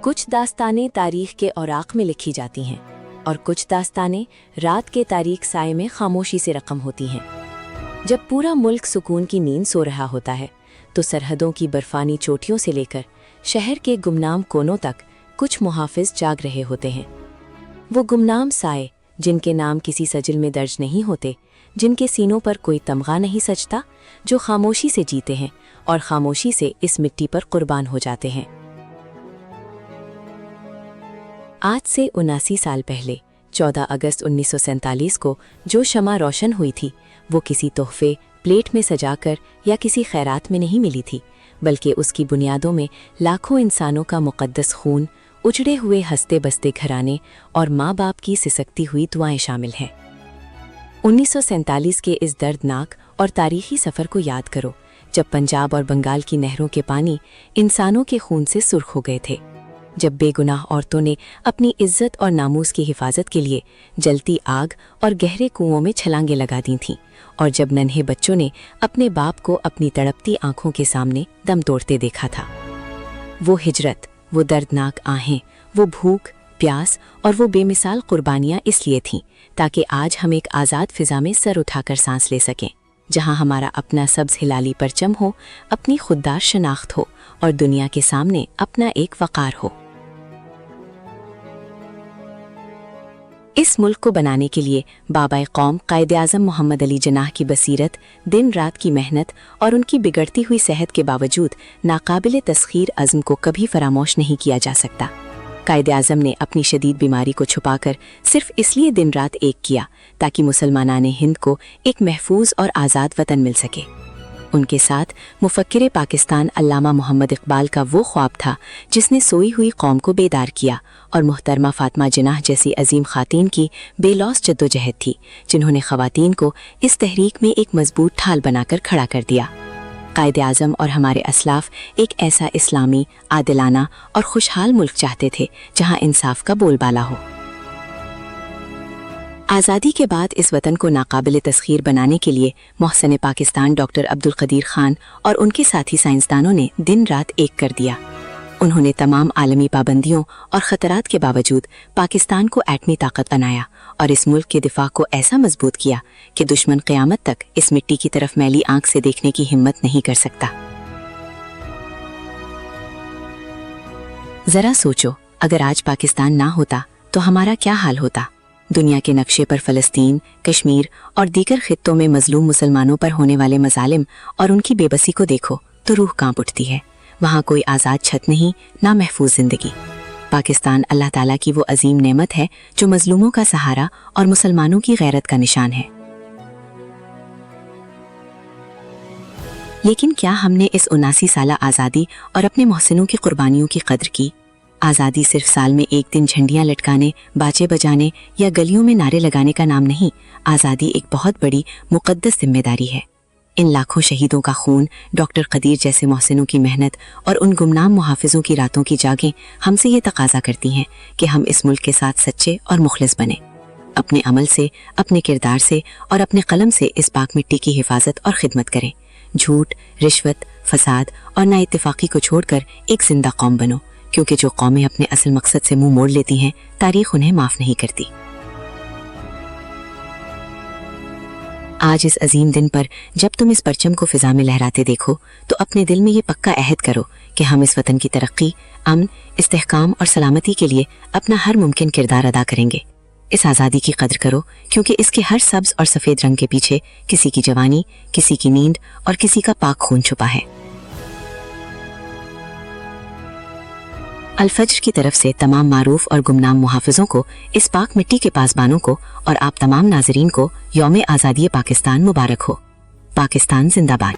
कुछ दास्तानें तारीख के औराक में लिखी जाती हैं और कुछ दास्तानें रात के तारीक साए में खामोशी से रकम होती हैं। जब पूरा मुल्क सुकून की नींद सो रहा होता है तो सरहदों की बर्फानी चोटियों से लेकर शहर के गुमनाम कोनों तक कुछ मुहाफिज जाग रहे होते हैं। वो गुमनाम साए जिनके नाम किसी सजिल में दर्ज नहीं होते, जिनके सीनों पर कोई तमगा नहीं सजता, जो खामोशी से जीते हैं और खामोशी से इस मिट्टी पर कुर्बान हो जाते हैं। आज से 79 साल पहले 14 अगस्त 1947 को जो शमा रोशन हुई थी वो किसी तोहफे प्लेट में सजाकर या किसी खैरात में नहीं मिली थी, बल्कि उसकी बुनियादों में लाखों इंसानों का मुक़द्दस खून, उजड़े हुए हंसते बसते घराने और माँ बाप की सिसकती हुई दुआएं शामिल हैं। 1947 के इस दर्दनाक और तारीखी सफ़र को याद करो जब पंजाब और बंगाल की नहरों के पानी इंसानों के खून से सुर्ख हो गए थे, जब बेगुनाह औरतों ने अपनी इज्जत और नामूस की हिफाजत के लिए जलती आग और गहरे कुओं में छलांगे लगा दी थीं, और जब नन्हे बच्चों ने अपने बाप को अपनी तड़पती आंखों के सामने दम तोड़ते देखा था। वो हिजरत, वो दर्दनाक आहें, वो भूख, प्यास और वो बेमिसाल कुर्बानियाँ इसलिए थीं ताकि आज हम एक आज़ाद फ़िज़ा में सर उठाकर सांस ले सकें, जहाँ हमारा अपना सब्ज़ हिलाली परचम हो, अपनी खुददार शनाख्त हो और दुनिया के सामने अपना एक वक़ार हो। इस मुल्क को बनाने के लिए बाबाए कौम कायद-ए-आज़म मोहम्मद अली जिन्नाह की बसीरत, दिन रात की मेहनत और उनकी बिगड़ती हुई सेहत के बावजूद नाकाबिले तस्खीर अज़्म को कभी फरामोश नहीं किया जा सकता। कायद-ए-आज़म ने अपनी शदीद बीमारी को छुपाकर सिर्फ इसलिए दिन रात एक किया ताकि मुसलमानाने हिंद को एक महफूज और आज़ाद वतन मिल सके। उनके साथ मुफक्किर पाकिस्तान अल्लामा मोहम्मद इकबाल का वो ख्वाब था जिसने सोई हुई कौम को बेदार किया, और मुहतरमा फातिमा जिन्नाह जैसी अजीम खातीन की बेलौस जद्दोजहद थी जिन्होंने ख़वातीन को इस तहरीक में एक मजबूत ढाल बनाकर खड़ा कर दिया। कायद-ए-आज़म और हमारे असलाफ एक ऐसा इस्लामी, आदिलाना और खुशहाल मुल्क चाहते थे जहाँ इंसाफ का बोलबाला हो। आज़ादी के बाद इस वतन को नाकाबिले तस्खीर बनाने के लिए मोहसिन पाकिस्तान डॉक्टर अब्दुल कदीर खान और उनके साथी साइंसदानों ने दिन रात एक कर दिया। उन्होंने तमाम आलमी पाबंदियों और ख़तरात के बावजूद पाकिस्तान को एटमी ताकत बनाया और इस मुल्क के दिफा को ऐसा मजबूत किया कि दुश्मन क़यामत तक इस मिट्टी की तरफ मैली आंख से देखने की हिम्मत नहीं कर सकता। ज़रा सोचो, अगर आज पाकिस्तान ना होता तो हमारा क्या हाल होता। दुनिया के नक्शे पर फ़लस्तीन, कश्मीर और दीगर खित्तों में मजलूम मुसलमानों पर होने वाले मजालिम और उनकी बेबसी को देखो तो रूह कांप उठती है। वहाँ कोई आज़ाद छत नहीं, ना महफूज ज़िंदगी। पाकिस्तान अल्लाह ताला की वो अजीम नेमत है जो मजलूमों का सहारा और मुसलमानों की गैरत का निशान है। लेकिन क्या हमने इस 79 साला आज़ादी और अपने मोहसिनों की कुर्बानियों की कद्र की? आज़ादी सिर्फ साल में एक दिन झंडियाँ लटकाने, बाजे बजाने या गलियों में नारे लगाने का नाम नहीं। आज़ादी एक बहुत बड़ी मुक़द्दस जिम्मेदारी है। इन लाखों शहीदों का खून, डॉक्टर कदीर जैसे मोहसिनों की मेहनत और उन गुमनाम मुहाफिजों की रातों की जागें हमसे ये तकाजा करती हैं कि हम इस मुल्क के साथ सच्चे और मुखलिस बने। अपने अमल से, अपने किरदार से और अपने कलम से इस पाक मिट्टी की हिफाजत और खिदमत करें। झूठ, रिश्वत, फसाद और नाइत्तेफाकी को छोड़कर एक जिंदा कौम बनो, क्योंकि जो कौमें अपने असल मकसद से मुंह मोड़ लेती हैं, तारीख उन्हें माफ़ नहीं करती। आज इस अजीम दिन पर जब तुम इस परचम को फिजा में लहराते देखो तो अपने दिल में ये पक्का अहद करो कि हम इस वतन की तरक्की, अमन, इस्तेहकाम और सलामती के लिए अपना हर मुमकिन किरदार अदा करेंगे। इस आज़ादी की कद्र करो क्योंकि इसके हर सब्ज और सफ़ेद रंग के पीछे किसी की जवानी, किसी की नींद और किसी का पाक खून छुपा है। अल-फज्र की तरफ से तमाम मारूफ और गुमनाम मुहाफिजों को, इस पाक मिट्टी के पासबानों को और आप तमाम नाजरीन को यौम आज़ादी पाकिस्तान मुबारक हो। पाकिस्तान जिंदाबाद।